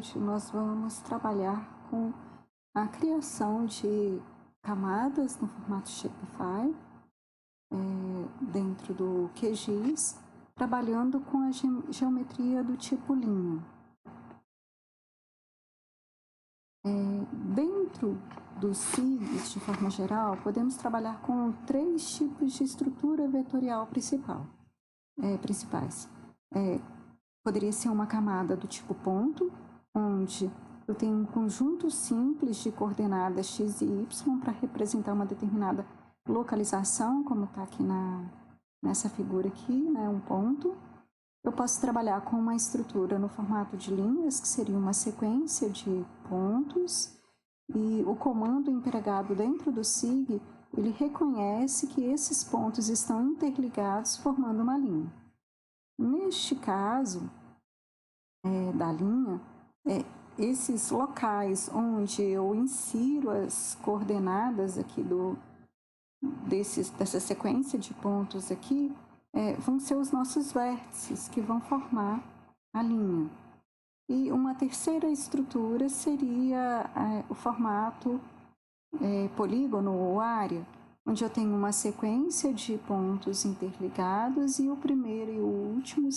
vídeo, nós vamos trabalhar com a criação de camadas no formato Shapefy, dentro do QGIS, trabalhando com a geometria do tipo linha. Dentro dos SIGs, de forma geral, podemos trabalhar com 3 tipos de estrutura vetorial principais. Poderia ser uma camada do tipo ponto, onde eu tenho um conjunto simples de coordenadas x e y para representar uma determinada localização, como está aqui nessa figura aqui, né, um ponto. Eu posso trabalhar com uma estrutura no formato de linhas, que seria uma sequência de pontos, e o comando empregado dentro do SIG, ele reconhece que esses pontos estão interligados formando uma linha. Neste caso da linha, esses locais onde eu insiro as coordenadas aqui dessa sequência de pontos aqui, vão ser os nossos vértices que vão formar a linha. E uma terceira estrutura seria o formato polígono ou área, onde eu tenho uma sequência de pontos interligados e o primeiro e o último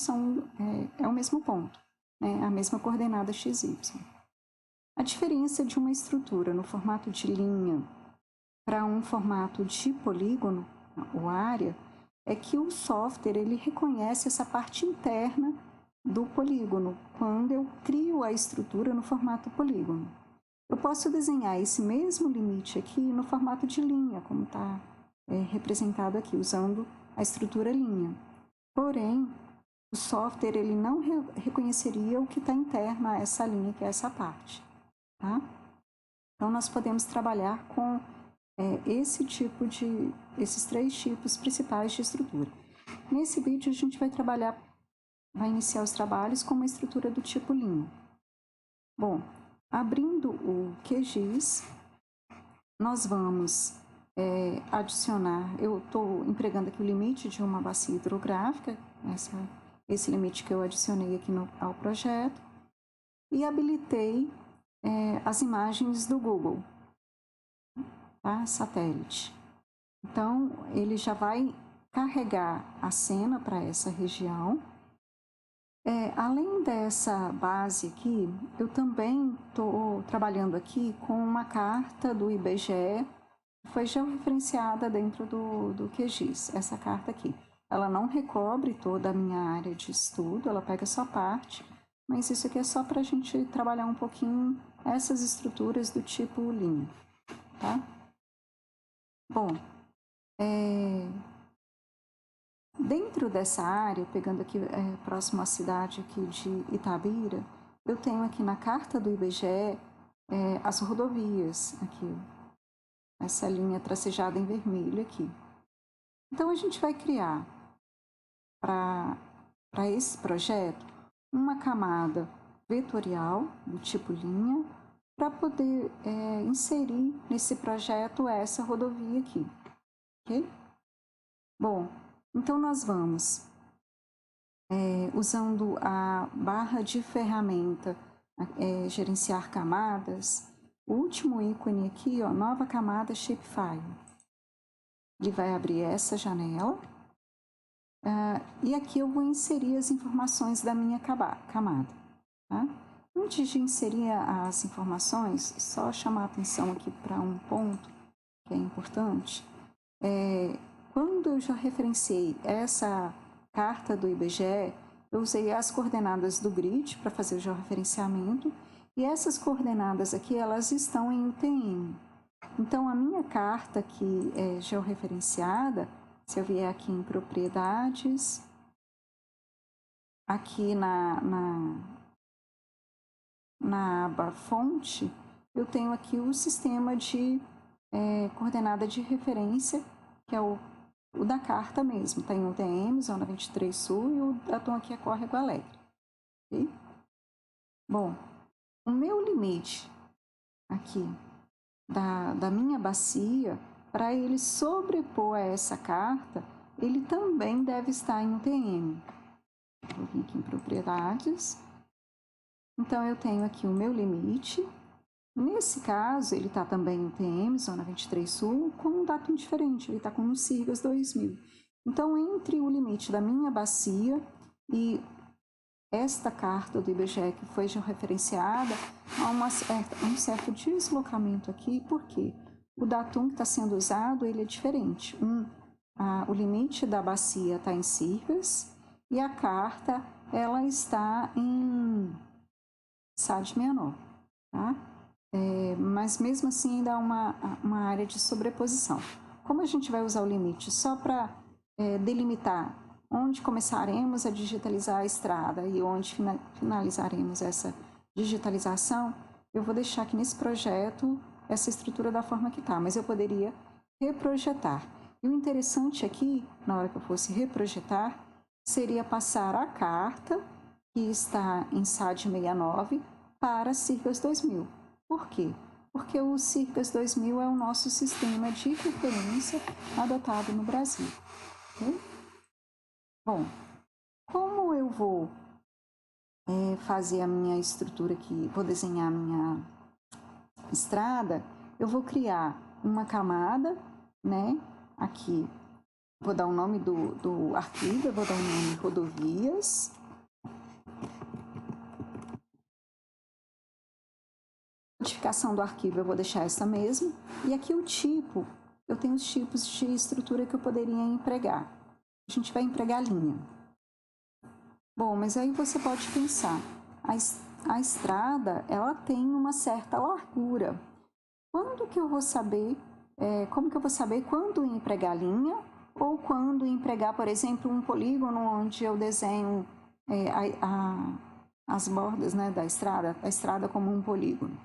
é o mesmo ponto, a mesma coordenada XY. A diferença de uma estrutura no formato de linha para um formato de polígono ou área é que o software ele reconhece essa parte interna do polígono quando eu crio a estrutura no formato polígono. Eu posso desenhar esse mesmo limite aqui no formato de linha, como está representado aqui, usando a estrutura linha. Porém, o software ele não reconheceria o que está interno a essa linha, que é essa parte. Tá? Então, nós podemos trabalhar com esses 3 tipos principais de estrutura. Nesse vídeo, a gente vai iniciar os trabalhos com uma estrutura do tipo linha. Bom, abrindo o QGIS, nós vamos adicionar, eu estou empregando aqui o limite de uma bacia hidrográfica, esse limite que eu adicionei aqui ao projeto, e habilitei as imagens do Google, tá? Satélite. Então, ele já vai carregar a cena para essa região. Além dessa base aqui, eu também estou trabalhando aqui com uma carta do IBGE, que foi georreferenciada dentro do QGIS, essa carta aqui. Ela não recobre toda a minha área de estudo, ela pega só parte, mas isso aqui é só para a gente trabalhar um pouquinho essas estruturas do tipo linha, tá? Bom, dentro dessa área, pegando aqui próximo à cidade aqui de Itabira, eu tenho aqui na carta do IBGE as rodovias aqui, essa linha tracejada em vermelho aqui. Então, a gente vai criar para esse projeto uma camada vetorial do tipo linha para poder inserir nesse projeto essa rodovia aqui, ok? Bom, então nós vamos, usando a barra de ferramenta gerenciar camadas, o último ícone aqui, ó, nova camada Shapefile. Ele vai abrir essa janela. E aqui eu vou inserir as informações da minha camada. Tá? Antes de inserir as informações, só chamar a atenção aqui para um ponto que é importante. Quando eu já referenciei essa carta do IBGE, eu usei as coordenadas do grid para fazer o georreferenciamento, e essas coordenadas aqui, elas estão em UTM. Então, a minha carta aqui é georreferenciada, se eu vier aqui em propriedades, aqui na aba fonte, eu tenho aqui o sistema de coordenada de referência, que é o da carta mesmo, está em UTM, Zona 23 Sul, e o da Tom aqui é Córrego Alegre. Okay? Bom, o meu limite aqui da minha bacia, para ele sobrepor a essa carta, ele também deve estar em UTM. Vou vir aqui em propriedades, Então, eu tenho aqui o meu limite. Nesse caso, ele está também em TM, Zona 23 Sul, com um datum diferente, ele está com o SIRGAS 2000. Então, entre o limite da minha bacia e esta carta do IBGE que foi já referenciada, há um certo deslocamento aqui, porque o datum que está sendo usado ele é diferente. O limite da bacia está em SIRGAS e a carta ela está em SAD 69, tá? Mas mesmo assim ainda há uma área de sobreposição. Como a gente vai usar o limite só para delimitar onde começaremos a digitalizar a estrada e onde finalizaremos essa digitalização, eu vou deixar aqui nesse projeto essa estrutura da forma que está, mas eu poderia reprojetar. E o interessante aqui, na hora que eu fosse reprojetar, seria passar a carta, que está em SAD 69, para SIRGAS 2000. Por quê? Porque o SIRGAS 2000 é o nosso sistema de referência adotado no Brasil. Okay? Bom, como eu vou fazer a minha estrutura aqui, vou desenhar a minha estrada, eu vou criar uma camada, né? Aqui, vou dar o nome do arquivo, eu vou dar o nome rodovias. A codificação do arquivo eu vou deixar essa mesma. E aqui o tipo, eu tenho os tipos de estrutura que eu poderia empregar. A gente vai empregar linha. Bom, mas aí você pode pensar, a estrada, ela tem uma certa largura. Quando que eu vou saber, como que eu vou saber quando empregar linha ou quando empregar, por exemplo, um polígono onde eu desenho as bordas, né, da estrada como um polígono?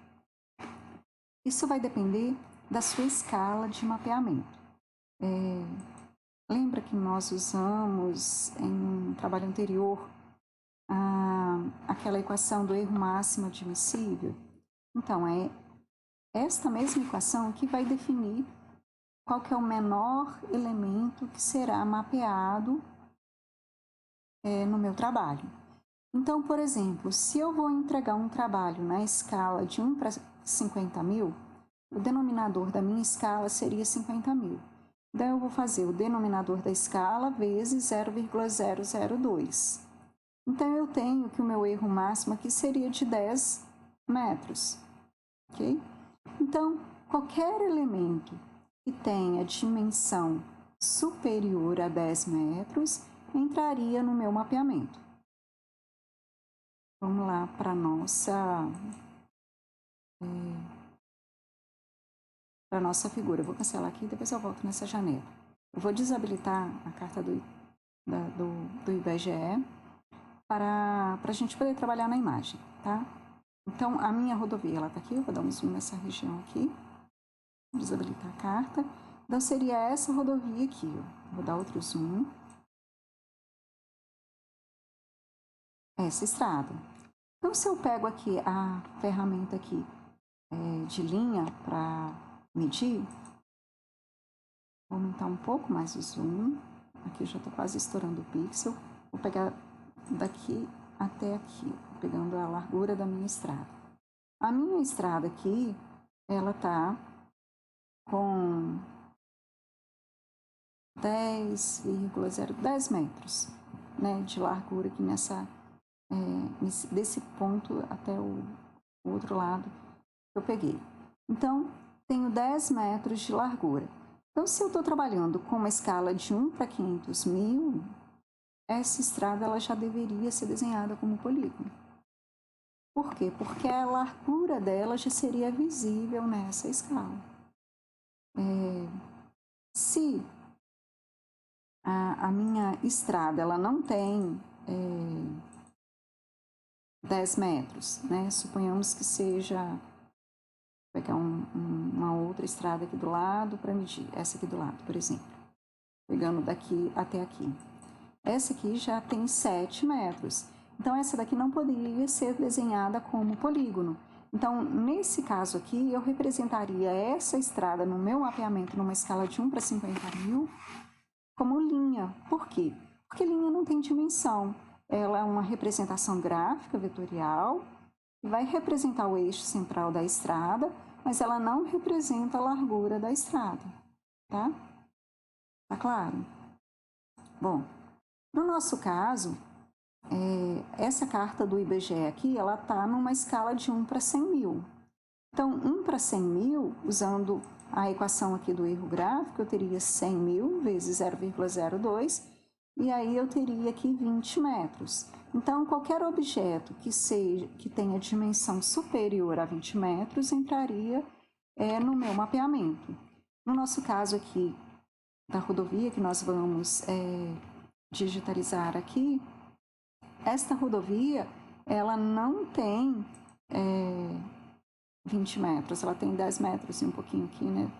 Isso vai depender da sua escala de mapeamento. Lembra que nós usamos em um trabalho anterior aquela equação do erro máximo admissível? Então, é esta mesma equação que vai definir qual que é o menor elemento que será mapeado no meu trabalho. Então, por exemplo, se eu vou entregar um trabalho na escala de 1 para 50 mil, o denominador da minha escala seria 50 mil. Então, eu vou fazer o denominador da escala vezes 0,002. Então, eu tenho que o meu erro máximo aqui seria de 10 metros. Ok? Então, qualquer elemento que tenha dimensão superior a 10 metros entraria no meu mapeamento. Vamos lá para a nossa figura. Eu vou cancelar aqui e depois eu volto nessa janela. Eu vou desabilitar a carta do IBGE para a gente poder trabalhar na imagem, tá? Então, a minha rodovia, ela está aqui, eu vou dar um zoom nessa região aqui, desabilitar a carta. Então, seria essa rodovia aqui, ó. Vou dar outro zoom. Essa estrada. Então, se eu pego aqui a ferramenta aqui de linha para medir, vou aumentar um pouco mais o zoom. Aqui eu já estou quase estourando o pixel. Vou pegar daqui até aqui, pegando a largura da minha estrada. A minha estrada aqui, ela tá com 10 metros, né, de largura aqui desse ponto até o outro lado que eu peguei. Então, tenho 10 metros de largura. Então, se eu estou trabalhando com uma escala de 1 para 500 mil, essa estrada ela já deveria ser desenhada como polígono. Por quê? Porque a largura dela já seria visível nessa escala. Se a minha estrada ela não tem 10 metros, né? Suponhamos que seja, vou pegar uma outra estrada aqui do lado para medir, essa aqui do lado, por exemplo, pegando daqui até aqui. Essa aqui já tem 7 metros, então essa daqui não poderia ser desenhada como polígono. Então, nesse caso aqui, eu representaria essa estrada no meu mapeamento numa escala de 1 para 50 mil como linha. Por quê? Porque linha não tem dimensão. Ela é uma representação gráfica, vetorial, que vai representar o eixo central da estrada, mas ela não representa a largura da estrada, tá? Tá claro? Bom, no nosso caso, essa carta do IBGE aqui, ela está numa escala de 1 para 100 mil. Então, 1 para 100 mil, usando a equação aqui do erro gráfico, eu teria 100 mil vezes 0,02, e aí eu teria aqui 20 metros. Então, qualquer objeto que tenha dimensão superior a 20 metros entraria no meu mapeamento. No nosso caso aqui, da rodovia que nós vamos digitalizar aqui, esta rodovia, ela não tem 20 metros, ela tem 10 metros e um pouquinho aqui, né?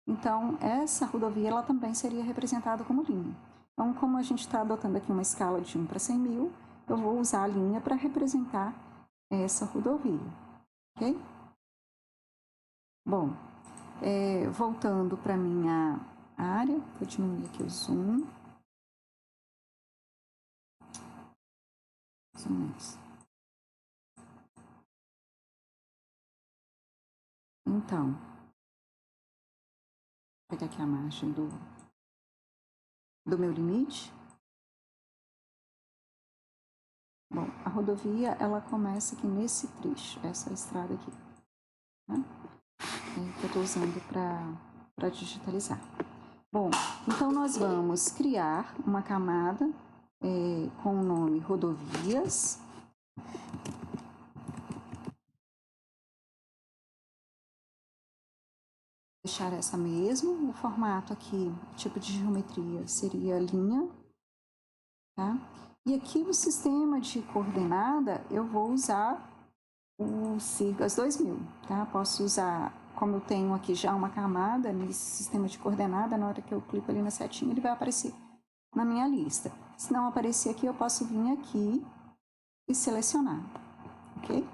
Então, essa rodovia, ela também seria representada como linha. Então, como a gente está adotando aqui uma escala de 1 para 100 mil, eu vou usar a linha para representar essa rodovia, ok? Bom, voltando para a minha área, vou diminuir aqui o zoom. Então, vou pegar aqui a margem do meu limite. Bom, a rodovia, ela começa aqui nesse trecho, essa estrada aqui, né? Que eu estou usando para digitalizar. Bom, então nós vamos criar uma camada com o nome rodovias. Deixar essa mesmo, o formato aqui, tipo de geometria seria linha, tá? E aqui o sistema de coordenada, eu vou usar o Sirgas 2000, tá? Posso usar, como eu tenho aqui já uma camada nesse sistema de coordenada, na hora que eu clico ali na setinha, ele vai aparecer na minha lista. Se não aparecer aqui, eu posso vir aqui e selecionar, ok?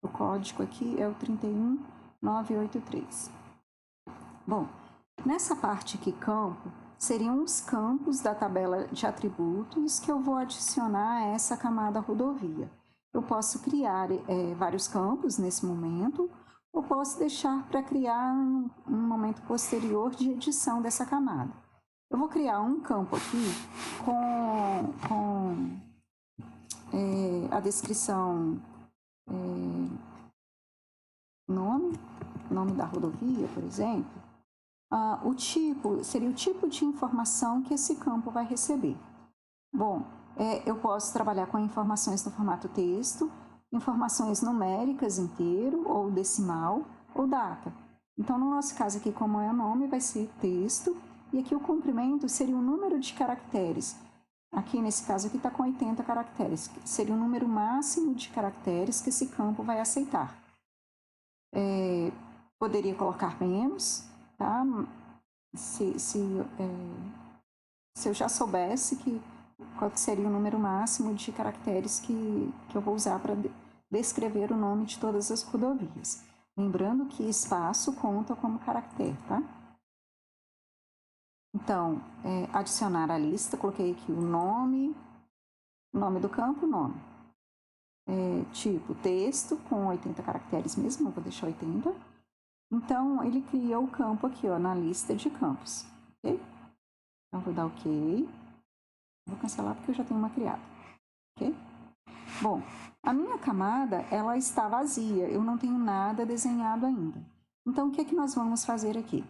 O código aqui é o 31983. Bom, nessa parte aqui, campo, seriam os campos da tabela de atributos que eu vou adicionar a essa camada rodovia. Eu posso criar vários campos nesse momento, ou posso deixar para criar um momento posterior de edição dessa camada. Eu vou criar um campo aqui com a descrição, nome da rodovia, por exemplo. O tipo seria o tipo de informação que esse campo vai receber. Bom, eu posso trabalhar com informações no formato texto, informações numéricas inteiro ou decimal ou data. Então, no nosso caso aqui, como é o nome, vai ser texto, e aqui o comprimento seria o número de caracteres. Aqui, nesse caso aqui, está com 80 caracteres. Seria o número máximo de caracteres que esse campo vai aceitar. Poderia colocar menos, tá? Se eu já soubesse qual seria o número máximo de caracteres que eu vou usar para descrever o nome de todas as rodovias. Lembrando que espaço conta como caractere, tá? Então, adicionar a lista, coloquei aqui o nome do campo, nome. Tipo texto com 80 caracteres mesmo, eu vou deixar 80. Então, ele criou o campo aqui, ó, na lista de campos, ok? Então, vou dar ok. Vou cancelar porque eu já tenho uma criada, ok? Bom, a minha camada, ela está vazia, eu não tenho nada desenhado ainda. Então, o que é que nós vamos fazer aqui?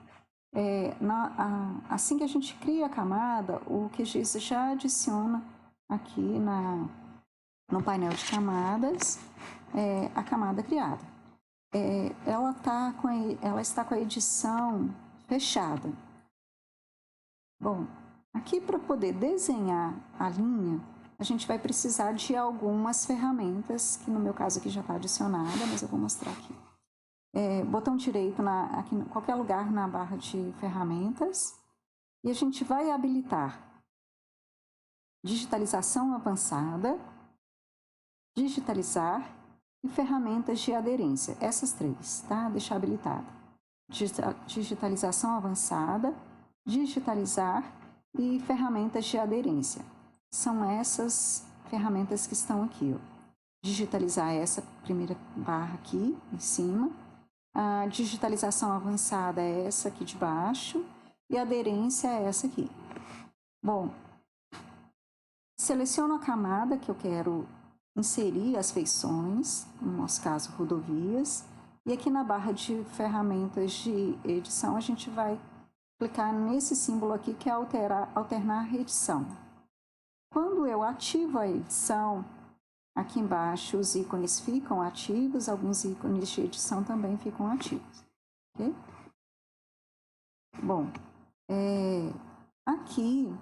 Assim que a gente cria a camada, o QGIS já adiciona aqui no painel de camadas a camada criada. Ela está com a edição fechada. Bom, aqui para poder desenhar a linha, a gente vai precisar de algumas ferramentas, que no meu caso aqui já está adicionada, mas eu vou mostrar aqui. Botão direito aqui em qualquer lugar na barra de ferramentas, e a gente vai habilitar digitalização avançada, digitalizar e ferramentas de aderência. Essas três, tá? Deixar habilitada. Digitalização avançada, digitalizar e ferramentas de aderência. São essas ferramentas que estão aqui, ó. digitalizar essa primeira barra aqui em cima. A digitalização avançada é essa aqui de baixo e a aderência é essa aqui. Bom, seleciono a camada que eu quero inserir as feições, no nosso caso rodovias, e aqui na barra de ferramentas de edição a gente vai clicar nesse símbolo aqui que é alternar edição. Quando eu ativo a edição, aqui embaixo os ícones ficam ativos, alguns ícones de edição também ficam ativos. Okay? Bom, aqui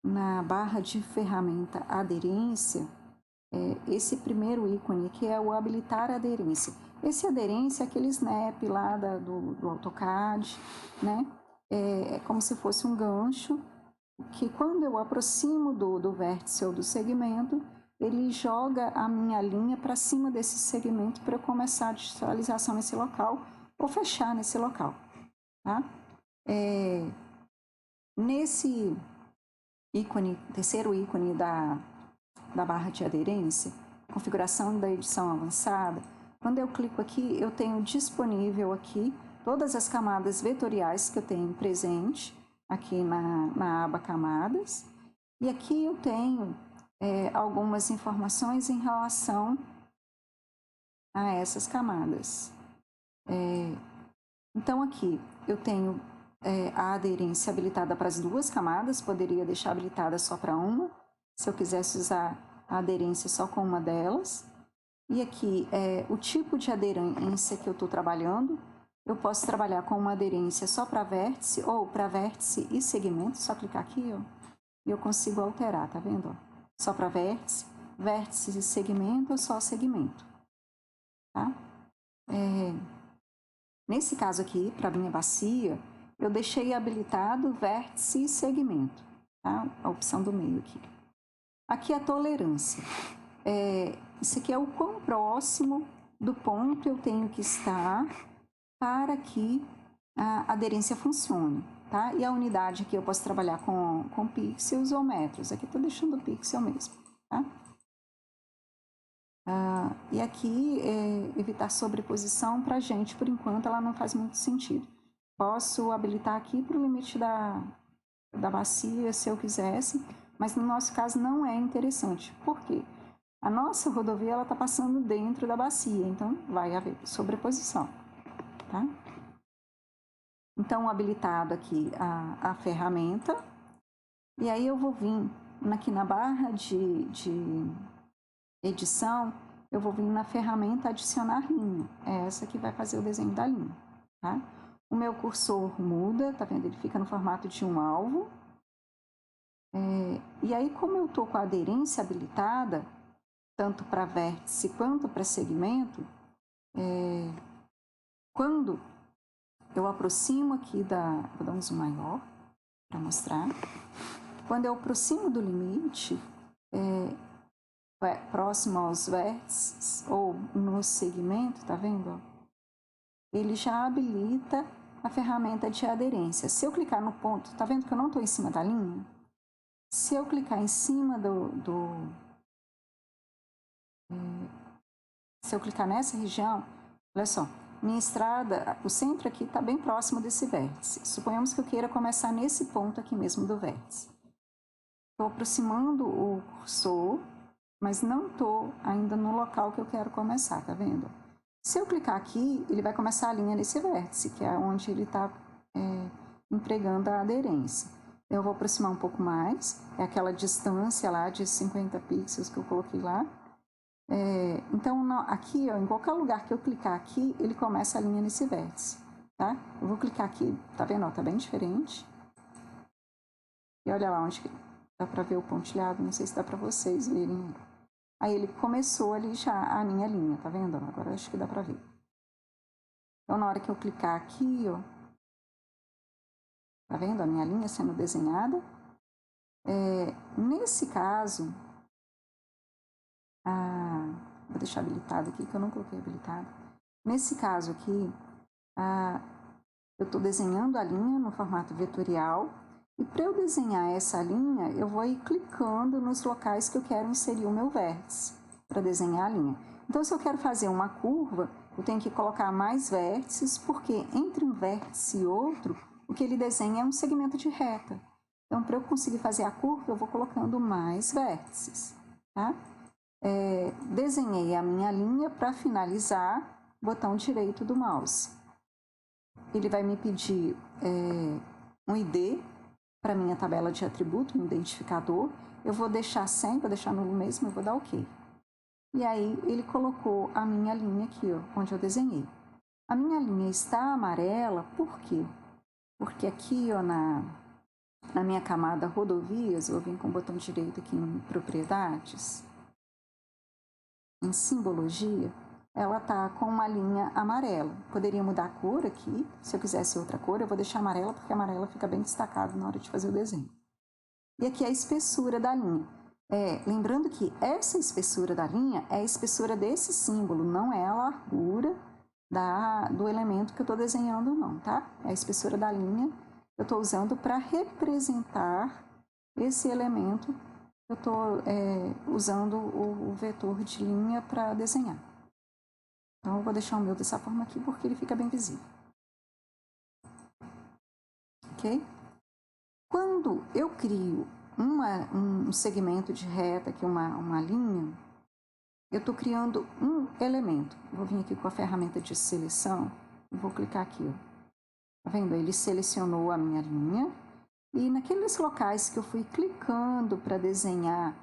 na barra de ferramenta aderência, esse primeiro ícone aqui é o habilitar aderência. Esse aderência é aquele snap lá do AutoCAD, né? É como se fosse um gancho que quando eu aproximo do vértice ou do segmento, ele joga a minha linha para cima desse segmento para eu começar a digitalização nesse local ou fechar nesse local. Tá? Nesse ícone, terceiro ícone da barra de aderência, configuração da edição avançada, quando eu clico aqui, eu tenho disponível aqui todas as camadas vetoriais que eu tenho presente aqui na aba camadas, e aqui eu tenho algumas informações em relação a essas camadas. Então aqui eu tenho a aderência habilitada para as duas camadas, poderia deixar habilitada só para uma, se eu quisesse usar a aderência só com uma delas. E aqui o tipo de aderência que eu estou trabalhando. Eu posso trabalhar com uma aderência só para vértice ou para vértice e segmento, só clicar aqui, ó, e eu consigo alterar, tá vendo? Ó? Só para vértice, vértice e segmento ou só segmento, tá? Nesse caso aqui, para minha bacia, eu deixei habilitado vértice e segmento, tá? A opção do meio aqui. Aqui a tolerância. Isso aqui é o quão próximo do ponto eu tenho que estar para que a aderência funcione, tá? E a unidade aqui eu posso trabalhar com pixels ou metros. Aqui estou deixando o pixel mesmo, tá? E aqui, evitar sobreposição para a gente, por enquanto, ela não faz muito sentido. Posso habilitar aqui para o limite da bacia, se eu quisesse, mas no nosso caso não é interessante. Por quê? A nossa rodovia está passando dentro da bacia, então vai haver sobreposição, tá? Então, habilitado aqui a ferramenta, e aí eu vou vir aqui na barra de edição, eu vou vir na ferramenta adicionar linha. É essa que vai fazer o desenho da linha, tá? O meu cursor muda, tá vendo? Ele fica no formato de um alvo. E aí, como eu tô com a aderência habilitada, tanto para vértice quanto para segmento, quando eu aproximo aqui vou dar um zoom maior para mostrar. Quando eu aproximo do limite, próximo aos vértices ou no segmento, tá vendo? Ele já habilita a ferramenta de aderência. Se eu clicar no ponto, tá vendo que eu não estou em cima da linha? Se eu clicar em cima se eu clicar nessa região, olha só, minha estrada, o centro aqui está bem próximo desse vértice. Suponhamos que eu queira começar nesse ponto aqui mesmo do vértice. Estou aproximando o cursor, mas não estou ainda no local que eu quero começar, tá vendo? Se eu clicar aqui, ele vai começar a linha nesse vértice, que é onde ele está empregando a aderência. Eu vou aproximar um pouco mais, é aquela distância lá de 50 pixels que eu coloquei lá. Então, aqui, ó, em qualquer lugar que eu clicar aqui, ele começa a linha nesse vértice, tá? Eu vou clicar aqui, tá vendo? Ó, tá bem diferente. E olha lá onde dá para ver o pontilhado, não sei se dá para vocês verem. Aí ele começou ali já a minha linha, tá vendo? Agora acho que dá para ver. Então, na hora que eu clicar aqui, ó, tá vendo a minha linha sendo desenhada? Nesse caso, vou deixar habilitado aqui, que eu não coloquei habilitado. Nesse caso aqui, eu estou desenhando a linha no formato vetorial, e para eu desenhar essa linha, eu vou ir clicando nos locais que eu quero inserir o meu vértice. para desenhar a linha. Então, se eu quero fazer uma curva, eu tenho que colocar mais vértices, porque entre um vértice e outro, o que ele desenha é um segmento de reta. Então, para eu conseguir fazer a curva, eu vou colocando mais vértices, tá? Desenhei a minha linha. Para finalizar, botão direito do mouse. Ele vai me pedir um ID para minha tabela de atributo, um identificador. Eu vou deixar sem, vou deixar nulo mesmo, eu vou dar OK. E aí ele colocou a minha linha aqui, ó, onde eu desenhei. A minha linha está amarela, por quê? Porque aqui, ó, na minha camada rodovias, eu vim com o botão direito aqui em propriedades, em simbologia, ela tá com uma linha amarela. Poderia mudar a cor aqui, se eu quisesse outra cor, eu vou deixar amarela, porque a amarela fica bem destacado na hora de fazer o desenho. E aqui é a espessura da linha. Lembrando que essa espessura da linha é a espessura desse símbolo, não é a largura do elemento que eu estou desenhando, não, tá? É a espessura da linha que eu estou usando para representar esse elemento que eu estou usando o vetor de linha para desenhar. Então, eu vou deixar o meu dessa forma aqui, porque ele fica bem visível. Ok? Quando eu crio um segmento de reta, aqui uma linha, eu estou criando um elemento. Vou vir aqui com a ferramenta de seleção e vou clicar aqui. Ó. Tá vendo? Ele selecionou a minha linha e naqueles locais que eu fui clicando para desenhar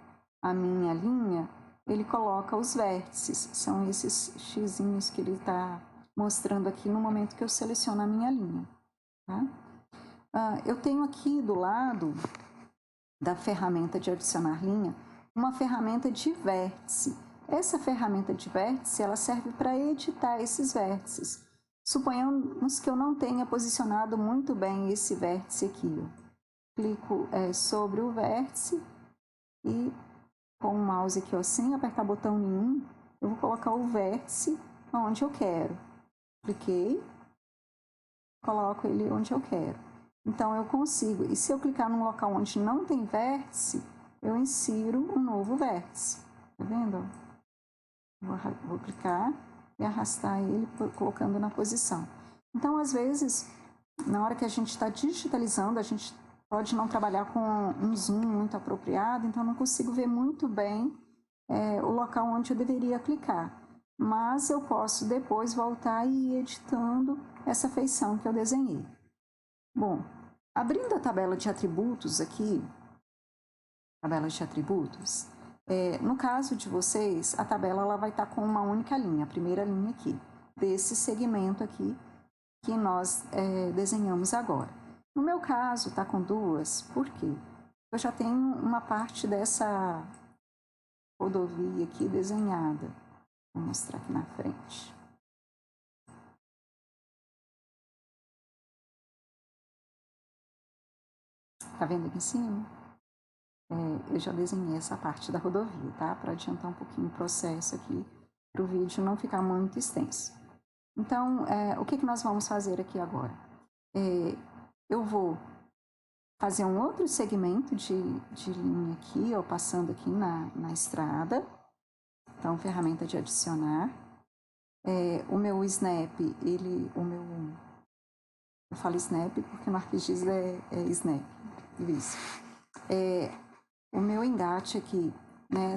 a minha linha, ele coloca os vértices. São esses xizinhos que ele está mostrando aqui no momento que eu seleciono a minha linha. Tá? Eu tenho aqui do lado da ferramenta de adicionar linha, uma ferramenta de vértice. Essa ferramenta de vértice, ela serve para editar esses vértices. Suponhamos que eu não tenha posicionado muito bem esse vértice aqui. Ó. Clico sobre o vértice e com o mouse aqui, ó, sem apertar botão nenhum, eu vou colocar o vértice onde eu quero. Cliquei, coloco ele onde eu quero. Então, eu consigo, e se eu clicar num local onde não tem vértice, eu insiro um novo vértice. Tá vendo? Vou clicar e arrastar ele, colocando na posição. Então, às vezes, na hora que a gente está digitalizando, a gente pode não trabalhar com um zoom muito apropriado, então não consigo ver muito bem o local onde eu deveria clicar. Mas eu posso depois voltar e ir editando essa feição que eu desenhei. Bom, abrindo a tabela de atributos aqui, tabela de atributos, no caso de vocês, a tabela ela vai estar com uma única linha, a primeira linha aqui, desse segmento aqui que nós desenhamos agora. No meu caso, está com duas, por quê? Eu já tenho uma parte dessa rodovia aqui desenhada. Vou mostrar aqui na frente. Tá vendo aqui em cima? Eu já desenhei essa parte da rodovia, tá? Para adiantar um pouquinho o processo aqui, para o vídeo não ficar muito extenso. Então, o que nós vamos fazer aqui agora? Eu vou fazer um outro segmento de linha aqui, ó, passando aqui na estrada. Então, ferramenta de adicionar. O meu snap, eu falo snap porque no ArcGIS é snap, isso. O meu engate aqui, né,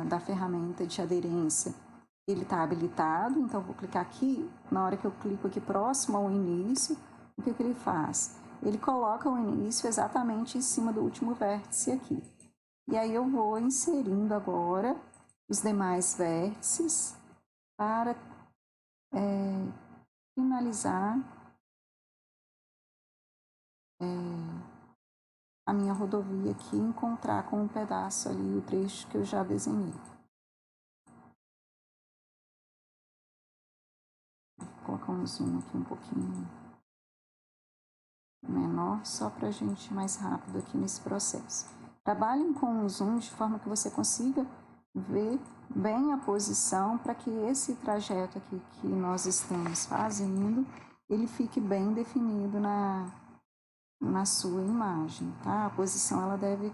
da ferramenta de aderência, ele está habilitado, então eu vou clicar aqui, na hora que eu clico aqui próximo ao início, o que ele faz? Ele coloca o início exatamente em cima do último vértice aqui. E aí eu vou inserindo agora os demais vértices para finalizar a minha rodovia aqui e encontrar com um pedaço ali o trecho que eu já desenhei. Vou colocar um zoom aqui um pouquinho menor, só para a gente ir mais rápido aqui nesse processo. Trabalhem com o zoom de forma que você consiga ver bem a posição para que esse trajeto aqui que nós estamos fazendo, ele fique bem definido na sua imagem, tá? A posição ela deve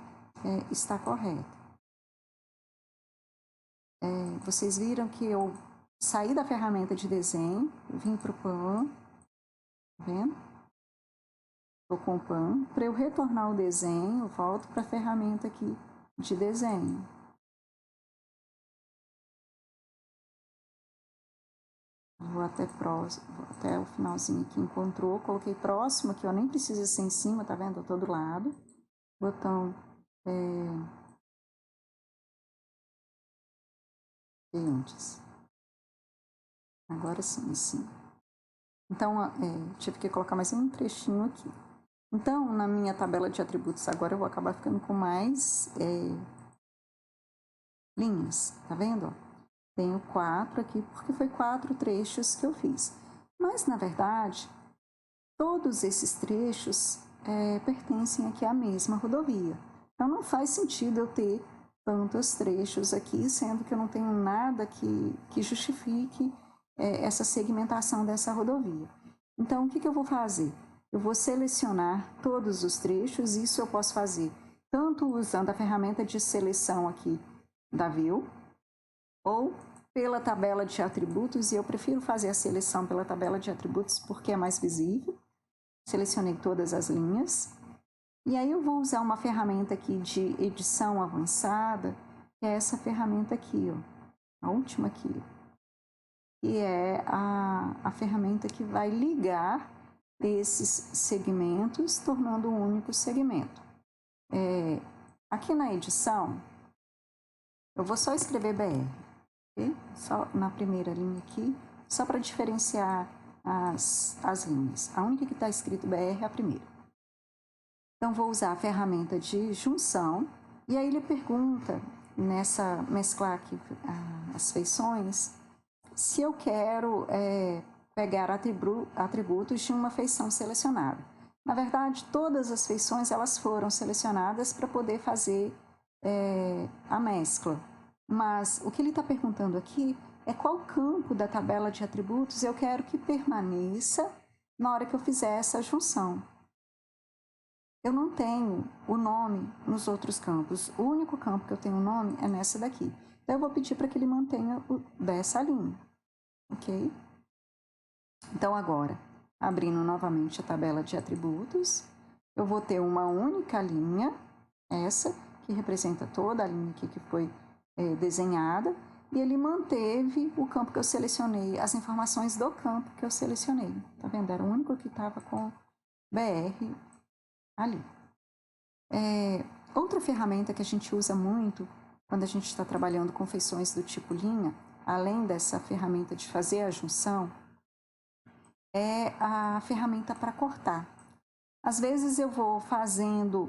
estar correta. vocês viram que eu saí da ferramenta de desenho, vim para o pan, tá vendo? Estou com o pan. Para eu retornar o desenho, eu volto para a ferramenta aqui de desenho. Vou até o finalzinho aqui, encontrou, coloquei próximo aqui, ó, nem precisa ser em cima, tá vendo? Eu tô do lado. Botão antes. Agora sim, em cima. Então, tive que colocar mais um trechinho aqui. Então, na minha tabela de atributos agora eu vou acabar ficando com mais linhas, tá vendo? Tenho 4 aqui, porque foi 4 trechos que eu fiz. Mas, na verdade, todos esses trechos pertencem aqui à mesma rodovia. Então, não faz sentido eu ter tantos trechos aqui, sendo que eu não tenho nada que justifique essa segmentação dessa rodovia. Então, o que eu vou fazer? Eu vou selecionar todos os trechos, isso eu posso fazer tanto usando a ferramenta de seleção aqui da View, ou pela tabela de atributos, e eu prefiro fazer a seleção pela tabela de atributos porque é mais visível. Selecionei todas as linhas. E aí eu vou usar uma ferramenta aqui de edição avançada, que é essa ferramenta aqui, ó, a última aqui, que é a ferramenta que vai ligar esses segmentos, tornando um único segmento. Aqui na edição, eu vou só escrever BR, okay? Só na primeira linha aqui, só para diferenciar as linhas. A única que está escrito BR é a primeira. Então, vou usar a ferramenta de junção, e aí ele pergunta, nessa mesclar aqui as feições, se eu quero pegar atributos de uma feição selecionada. Na verdade, todas as feições elas foram selecionadas para poder fazer a mescla. Mas o que ele está perguntando aqui é qual campo da tabela de atributos eu quero que permaneça na hora que eu fizer essa junção. Eu não tenho o nome nos outros campos. O único campo que eu tenho o nome é nessa daqui. Então, eu vou pedir para que ele mantenha dessa linha. Ok? Então, agora, abrindo novamente a tabela de atributos, eu vou ter uma única linha, essa, que representa toda a linha aqui que foi desenhada, e ele manteve o campo que eu selecionei, as informações do campo que eu selecionei. Tá vendo? Era o único que estava com BR ali. Outra ferramenta que a gente usa muito quando a gente está trabalhando com feições do tipo linha, além dessa ferramenta de fazer a junção, é a ferramenta para cortar. Às vezes eu vou fazendo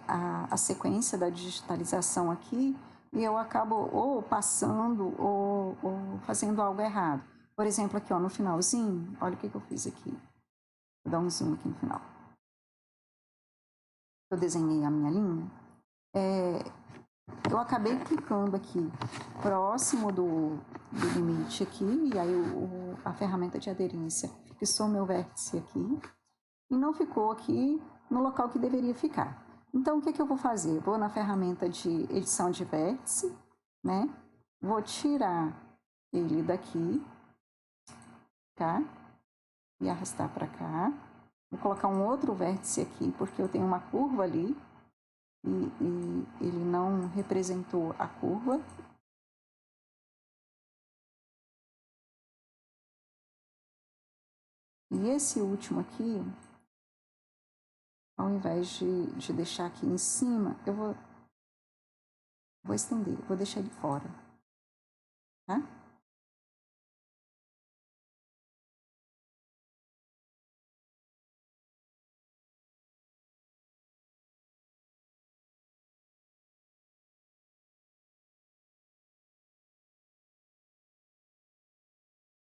a sequência da digitalização aqui e eu acabo ou passando ou fazendo algo errado. Por exemplo, aqui ó, no finalzinho, olha o que eu fiz aqui. Vou dar um zoom aqui no final. Eu desenhei a minha linha. Eu acabei clicando aqui próximo do limite aqui, e aí a ferramenta de aderência fixou meu vértice aqui, e não ficou aqui no local que deveria ficar. Então, o que eu vou fazer? Vou na ferramenta de edição de vértice, né? Vou tirar ele daqui, tá? E arrastar para cá. Vou colocar um outro vértice aqui, porque eu tenho uma curva ali, e ele não representou a curva. E esse último aqui, ao invés de deixar aqui em cima, eu vou estender, vou deixar ele fora, tá?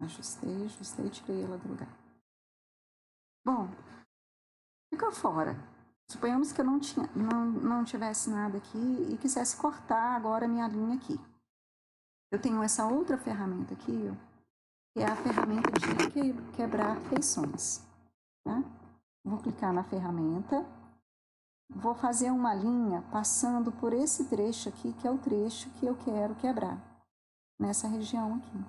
Ajustei, tirei ela do lugar. Bom, fica fora. Suponhamos que eu não tivesse nada aqui e quisesse cortar agora a minha linha aqui. Eu tenho essa outra ferramenta aqui, ó, que é a ferramenta de quebrar feições. Tá? Vou clicar na ferramenta, vou fazer uma linha passando por esse trecho aqui, que é o trecho que eu quero quebrar. nessa região aqui.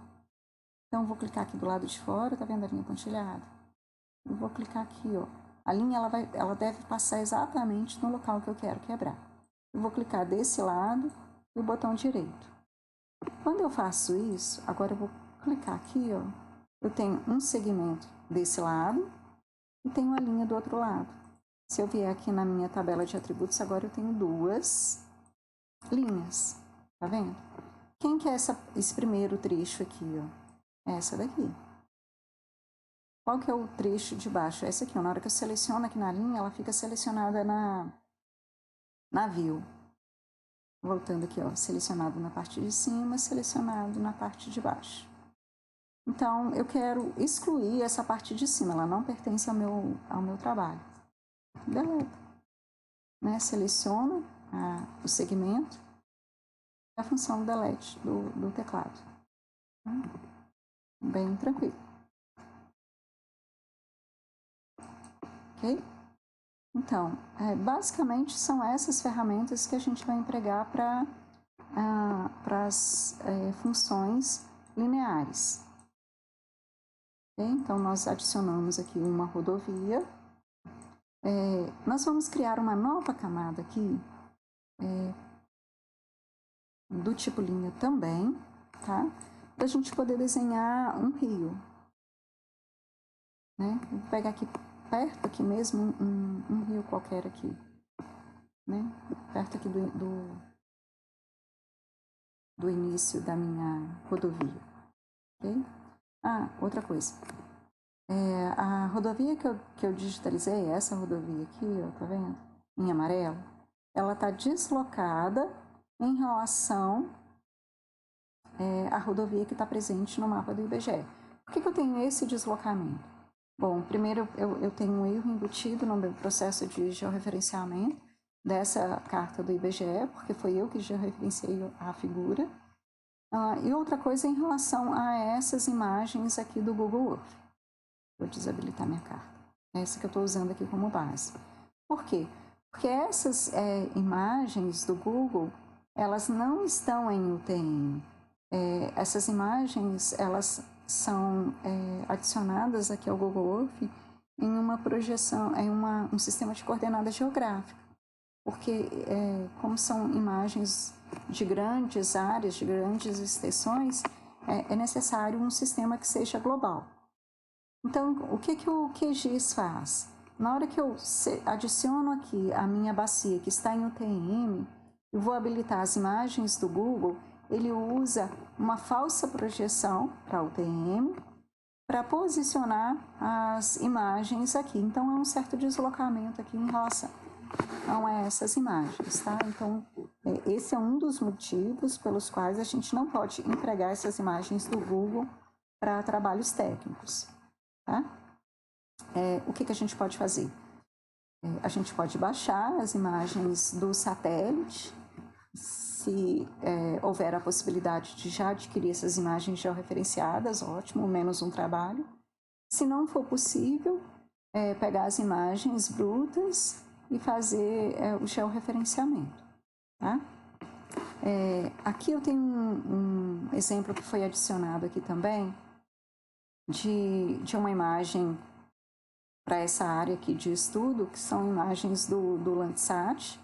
Então, eu vou clicar aqui do lado de fora, tá vendo a linha pontilhada? Eu vou clicar aqui, ó. A linha, ela deve passar exatamente no local que eu quero quebrar. Eu vou clicar desse lado e o botão direito. Quando eu faço isso, agora eu vou clicar aqui, ó. Eu tenho um segmento desse lado e tenho a linha do outro lado. Se eu vier aqui na minha tabela de atributos, agora eu tenho duas linhas, tá vendo? Quem que é esse primeiro trecho aqui, ó? Essa daqui. Qual que é o trecho de baixo? Essa aqui, ó. Na hora que eu seleciono aqui na linha, ela fica selecionada na view. Voltando aqui, ó, selecionado na parte de cima, selecionado na parte de baixo. Então, eu quero excluir essa parte de cima, ela não pertence ao meu trabalho. Deleta. Né? Seleciono o segmento e a função delete do teclado. Bem tranquilo. Ok? Então, basicamente são essas ferramentas que a gente vai empregar para as funções lineares. Okay? Então, nós adicionamos aqui uma rodovia. Nós vamos criar uma nova camada aqui, do tipo linha também, tá? Para a gente poder desenhar um rio. Né? Vou pegar aqui perto, aqui mesmo, um rio qualquer aqui. Né? Perto aqui do início da minha rodovia. Okay? Outra coisa. A rodovia que eu digitalizei, essa rodovia aqui, ó, tá vendo? Em amarelo, ela está deslocada em relação à rodovia que está presente no mapa do IBGE. Por que eu tenho esse deslocamento? Bom, primeiro eu tenho um erro embutido no meu processo de georreferenciamento dessa carta do IBGE, porque foi eu que georreferenciei a figura. E outra coisa em relação a essas imagens aqui do Google Earth. Vou desabilitar minha carta. Essa que eu estou usando aqui como base. Por quê? Porque essas imagens do Google, elas não estão em UTM. Essas imagens, elas são adicionadas aqui ao Google Earth em uma projeção, em um sistema de coordenadas geográficas. Porque, como são imagens de grandes áreas, de grandes extensões, é necessário um sistema que seja global. Então, o que o QGIS faz? Na hora que eu adiciono aqui a minha bacia que está em UTM, eu vou habilitar as imagens do Google, ele usa uma falsa projeção para UTM para posicionar as imagens aqui. Então, é um certo deslocamento aqui em relação a essas imagens, tá? Então, esse é um dos motivos pelos quais a gente não pode empregar essas imagens do Google para trabalhos técnicos. Tá? O que a gente pode fazer? A gente pode baixar as imagens do satélite, se houver a possibilidade de já adquirir essas imagens georreferenciadas, ótimo, menos um trabalho. Se não for possível, pegar as imagens brutas e fazer o georreferenciamento. Tá? Aqui eu tenho um exemplo que foi adicionado aqui também, de uma imagem para essa área aqui de estudo, que são imagens do Landsat.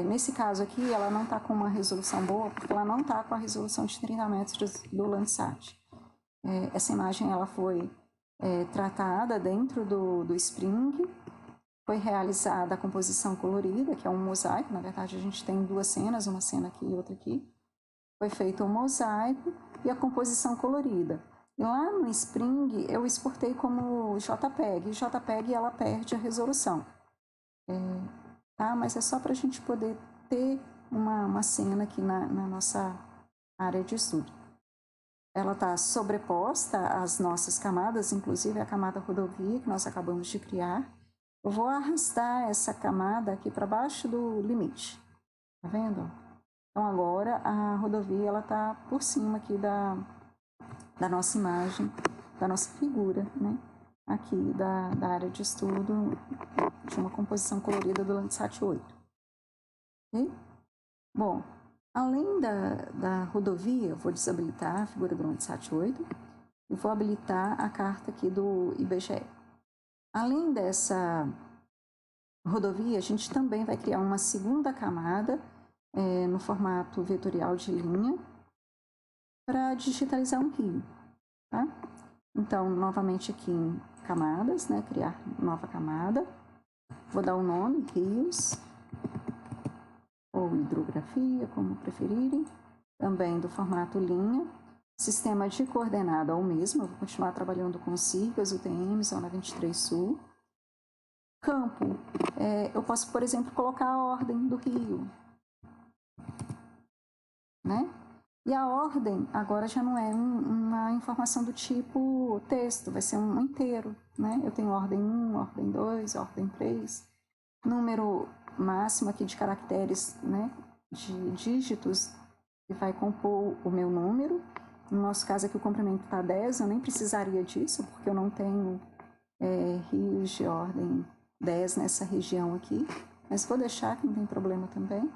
Nesse caso aqui, ela não está com uma resolução boa, porque ela não está com a resolução de 30 metros do Landsat. Essa imagem ela foi tratada dentro do Spring, foi realizada a composição colorida, que é um mosaico. Na verdade, a gente tem duas cenas, uma cena aqui e outra aqui. Foi feito um mosaico e a composição colorida. Lá no Spring, eu exportei como JPEG. E JPEG, ela perde a resolução. Tá? Mas é só para a gente poder ter uma cena aqui na nossa área de estudo. Ela está sobreposta às nossas camadas, inclusive a camada rodovia que nós acabamos de criar. Eu vou arrastar essa camada aqui para baixo do limite. Tá vendo? Então, agora a rodovia está por cima aqui da nossa imagem, da nossa figura, né? Aqui da área de estudo de uma composição colorida do Landsat 8. Okay? Bom, Além da rodovia, eu vou desabilitar a figura do Landsat 8 e vou habilitar a carta aqui do IBGE. Além dessa rodovia, a gente também vai criar uma segunda camada no formato vetorial de linha para digitalizar um rio. Tá? Então, novamente aqui em camadas, né? Criar nova camada. Vou dar o nome, rios, ou hidrografia, como preferirem. Também do formato linha. Sistema de coordenada é o mesmo, eu vou continuar trabalhando com siglas, UTM, Zona 23 Sul. Campo, eu posso, por exemplo, colocar a ordem do rio, né? E a ordem agora já não é uma informação do tipo texto, vai ser um inteiro, né? Eu tenho ordem 1, ordem 2, ordem 3, número máximo aqui de caracteres, né? De dígitos que vai compor o meu número. No nosso caso aqui o comprimento está 10, eu nem precisaria disso, porque eu não tenho rios de ordem 10 nessa região aqui, mas vou deixar que não tem problema também.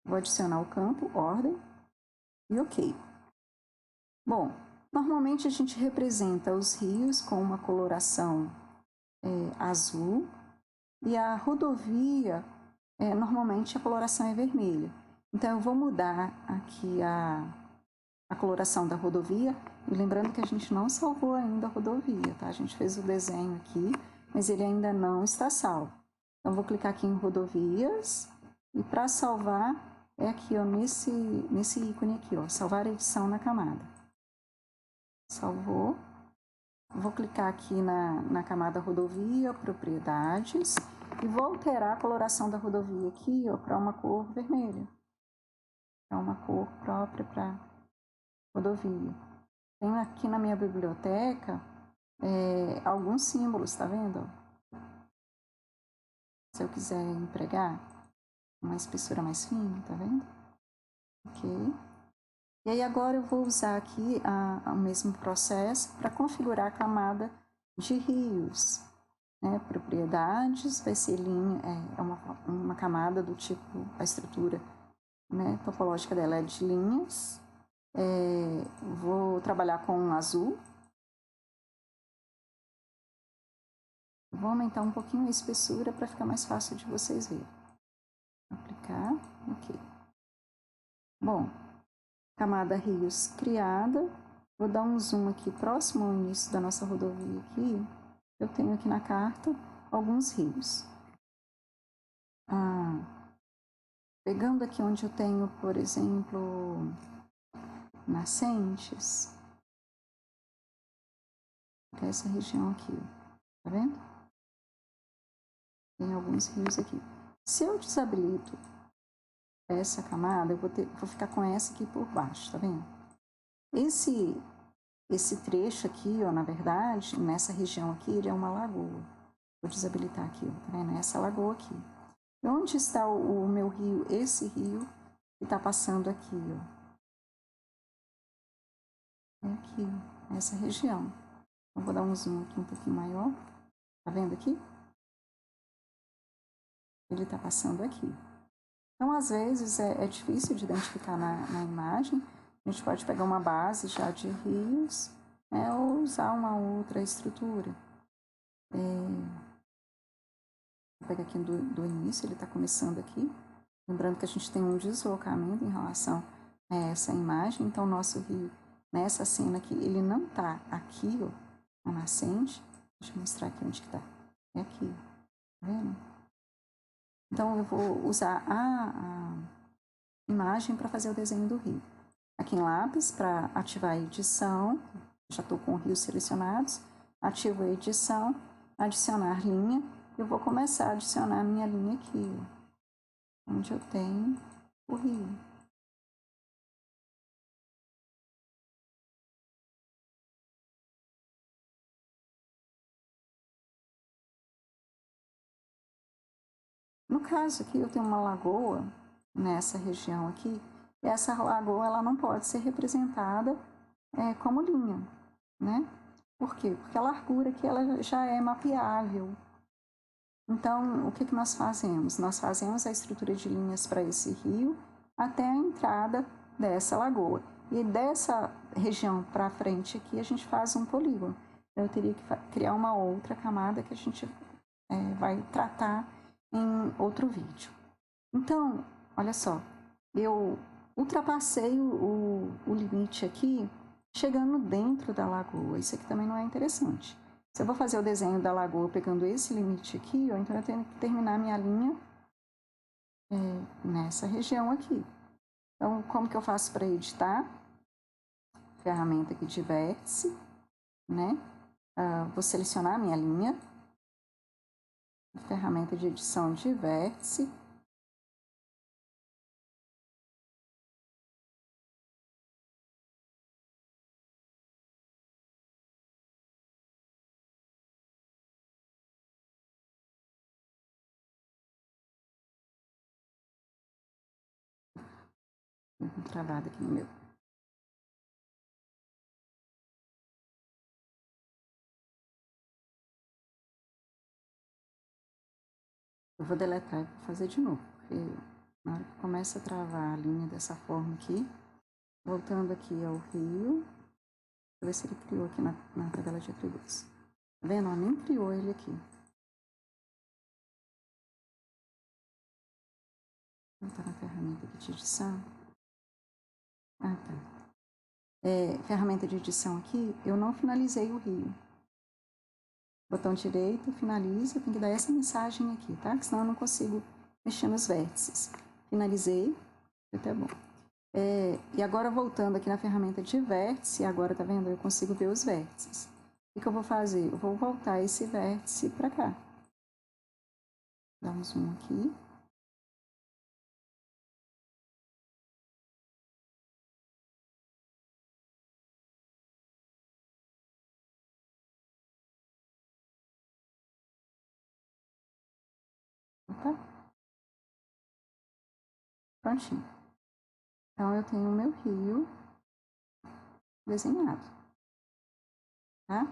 Vou adicionar o campo, ordem, e ok. Bom, normalmente a gente representa os rios com uma coloração azul e a rodovia, normalmente a coloração é vermelha. Então eu vou mudar aqui a coloração da rodovia, e lembrando que a gente não salvou ainda a rodovia, tá? A gente fez o desenho aqui, mas ele ainda não está salvo. Então vou clicar aqui em rodovias, e para salvar é aqui, ó, nesse ícone aqui, ó, salvar a edição na camada. Salvou. Vou clicar aqui na camada rodovia, propriedades, e vou alterar a coloração da rodovia aqui, ó, para uma cor vermelha. É uma cor própria para rodovia. Tenho aqui na minha biblioteca alguns símbolos, tá vendo? Se eu quiser empregar uma espessura mais fina, tá vendo? Ok. E aí agora eu vou usar aqui o mesmo processo para configurar a camada de rios. Né? Propriedades, vai ser linha, uma camada do tipo, a estrutura, né, topológica dela é de linhas. Vou trabalhar com azul. Vou aumentar um pouquinho a espessura para ficar mais fácil de vocês verem. Aplicar, ok. Bom, camada rios criada. Vou dar um zoom aqui próximo ao início da nossa rodovia aqui. Eu tenho aqui na carta alguns rios. Pegando aqui onde eu tenho, por exemplo, nascentes, essa região aqui, tá vendo? Tem alguns rios aqui. Se eu desabilito essa camada, eu vou ficar com essa aqui por baixo, tá vendo? Esse trecho aqui, ó, na verdade, nessa região aqui, ele é uma lagoa. Vou desabilitar aqui, ó, tá vendo? Essa lagoa aqui. E onde está o meu rio? Esse rio que está passando aqui, ó. É aqui, nessa região. Eu vou dar um zoom aqui um pouquinho maior. Tá vendo aqui? Ele está passando aqui. Então, às vezes, é difícil de identificar na imagem. A gente pode pegar uma base já de rios, né, ou usar uma outra estrutura. Vou pegar aqui do início, ele está começando aqui. Lembrando que a gente tem um deslocamento em relação a essa imagem. Então, o nosso rio, nessa cena aqui, ele não está aqui, ó, na nascente. Deixa eu mostrar aqui onde que está. É aqui, tá vendo? Então, eu vou usar a imagem para fazer o desenho do rio. Aqui em lápis, para ativar a edição, já estou com rios selecionados, ativo a edição, adicionar linha, eu vou começar a adicionar a minha linha aqui, onde eu tenho o rio. No caso aqui, eu tenho uma lagoa nessa região aqui, e essa lagoa ela não pode ser representada como linha, né? Por quê? Porque a largura aqui ela já é mapeável. Então, o que nós fazemos? Nós fazemos a estrutura de linhas para esse rio até a entrada dessa lagoa. E dessa região para frente aqui, a gente faz um polígono. Eu teria que criar uma outra camada que a gente vai tratar em outro vídeo. Então, olha só, eu ultrapassei o limite aqui, chegando dentro da lagoa. Isso aqui também não é interessante. Se eu vou fazer o desenho da lagoa pegando esse limite aqui, então eu tenho que terminar minha linha nessa região aqui. Então, como que eu faço para editar? Ferramenta aqui de vértice, né? Vou selecionar a minha linha. Ferramenta de edição de vértice. Travado aqui no meu. Eu vou deletar e vou fazer de novo, porque na hora que começa a travar a linha dessa forma aqui, voltando aqui ao rio, deixa eu ver se ele criou aqui na tabela de atributos. Tá vendo? Ó, nem criou ele aqui. Vou voltar na ferramenta aqui de edição. Ah, tá. Ferramenta de edição aqui, eu não finalizei o rio. Botão direito, finaliza, tem que dar essa mensagem aqui, tá? Senão eu não consigo mexer nos vértices. Finalizei, até bom. E agora voltando aqui na ferramenta de vértice, agora tá vendo? Eu consigo ver os vértices. O que eu vou fazer? Eu vou voltar esse vértice para cá. Dá um zoom aqui. Opa. Prontinho. Então, eu tenho o meu rio desenhado, tá?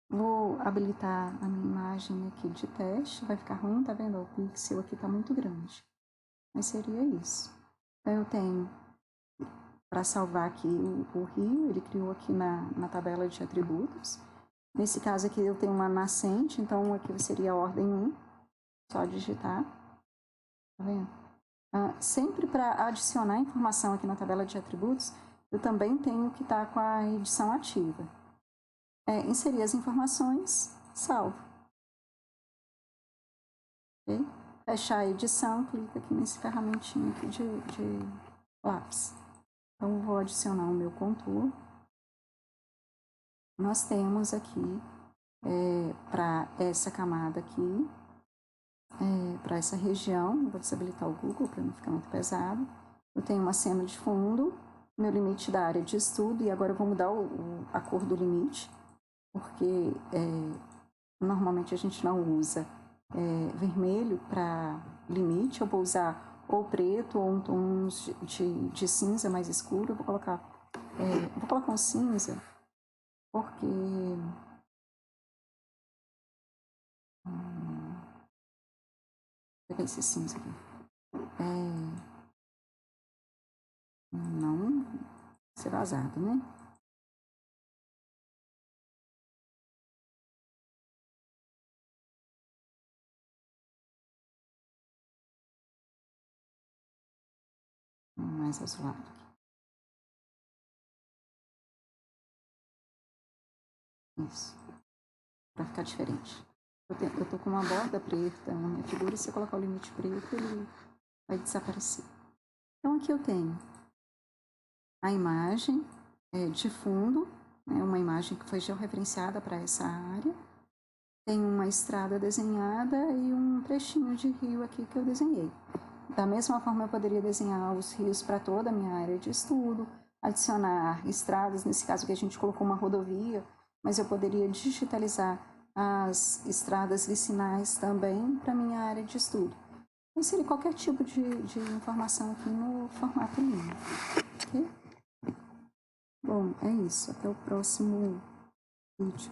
Vou habilitar a minha imagem aqui de teste. Vai ficar ruim, tá vendo? O pixel aqui tá muito grande. Mas seria isso. Então, eu tenho, para salvar aqui o rio, ele criou aqui na tabela de atributos. Nesse caso aqui, eu tenho uma nascente, então aqui seria a ordem 1. Só digitar. Tá vendo? Sempre para adicionar informação aqui na tabela de atributos, eu também tenho que estar com a edição ativa. Inserir as informações, salvo. Okay? Fechar a edição, clica aqui nesse ferramentinho aqui de lápis. Então, vou adicionar o meu contorno. Nós temos aqui, para essa camada aqui, para essa região, vou desabilitar o Google para não ficar muito pesado. Eu tenho uma cena de fundo, meu limite da área de estudo, e agora eu vou mudar a cor do limite, porque normalmente a gente não usa vermelho para limite. Eu vou usar ou preto ou um tom de cinza mais escuro. Eu vou colocar um cinza, porque vou pegar esse cinza aqui. Não ser vazado, né? Mais azulado aqui. Isso. Para ficar diferente. Eu tô com uma borda preta na minha figura, e se eu colocar o limite preto, ele vai desaparecer. Então, aqui eu tenho a imagem de fundo, né, uma imagem que foi georreferenciada para essa área. Tem uma estrada desenhada e um trechinho de rio aqui que eu desenhei. Da mesma forma, eu poderia desenhar os rios para toda a minha área de estudo, adicionar estradas, nesse caso que a gente colocou uma rodovia, mas eu poderia digitalizar as estradas vicinais também para a minha área de estudo. Inserir qualquer tipo de informação aqui no formato linha. Okay? Bom, é isso. Até o próximo vídeo.